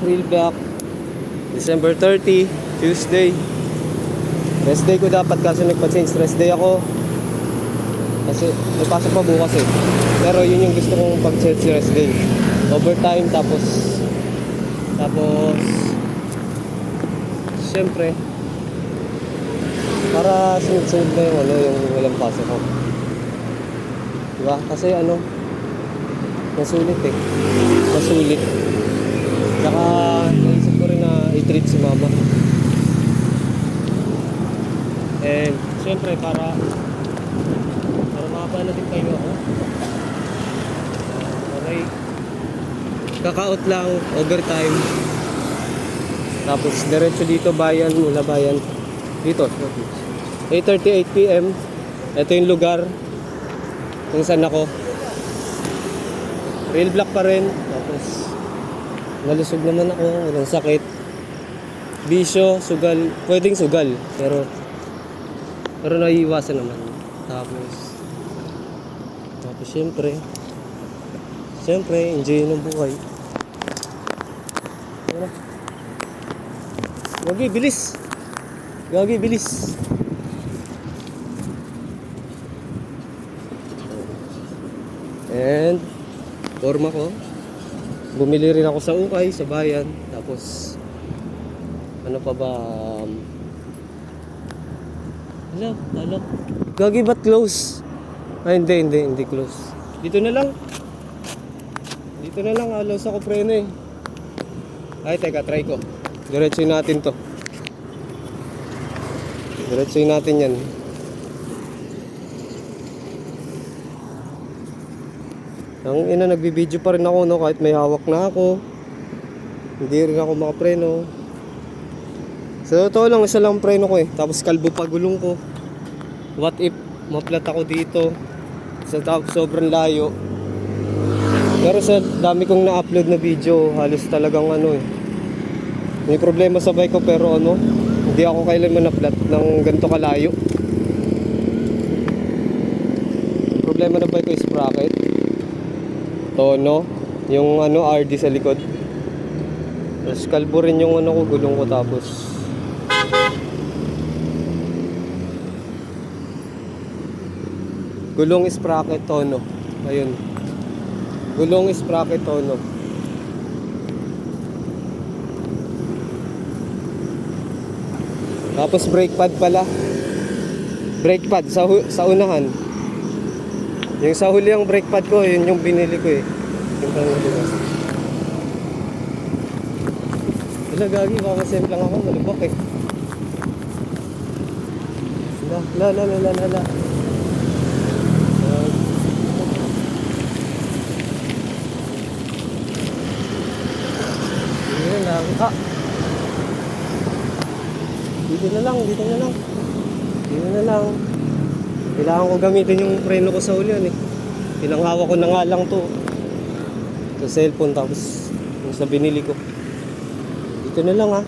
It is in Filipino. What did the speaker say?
real back. December 30, Tuesday. Rest day ko dapat kasi nagpa-change rest day ako. Kasi may pasok pa bukas eh. Pero yun yung gusto kong pag-change rest day. Overtime tapos siyempre para sunod-sunod na yung yung walang pasok ko. Diba? Kasi masulit eh. Masulit. Saka naisip ko rin na i-treat si mama. And siyempre para makapala din kayo ako. Okay. Kaka-out lang, overtime. Tapos diretso dito mula bayan. Dito. 8:38 PM. Ito yung lugar kung saan ako. Real block pa rin. Tapos nalusog naman ako, walang sakit. Bisyo, sugal, pwedeng sugal, pero naiiwasan naman. Tapos siyempre, enjoy ng buhay. Gagi, bilis. And forma ko. Bumili rin ako sa ukay, sa bayan. Tapos ano pa ba? Hello. Gagi, ba't close? Ay, hindi close. Dito na lang, alos ako preno eh. Ay, teka, try ko. Diretsuin natin to. Diretsuin natin yan. Ang nagbibideo pa rin ako, no? Kahit may hawak na ako. Hindi rin ako makapreno. So, totoo lang, isa lang preno ko eh. Tapos kalbo pa gulong ko. What if maplat ako dito? Sobrang layo. Pero sa dami kong na-upload na video, halos talagang may problema sa bike ko pero hindi ako kailanman na-flat ng ganito kalayo. Problema na bike ko is sprocket, tono, yung RD sa likod. Tapos kalbo rin yung gulong ko. Tapos gulong sprocket, tono. Ayun. Gulong sprocket, tono. Tapos brake pad pala. Brake pad sa unahan. Yung sa huli yung brake pad ko, yun yung binili ko eh. Yung pangulo. Wala, gagi, kakasemp lang ako, malubak eh. La. Dito na lang. Kailangan ko gamitin yung preno ko sa huli eh. Pinanghawa ko na nga lang to sa cellphone, tapos yung sa binili ko. Dito na lang ha.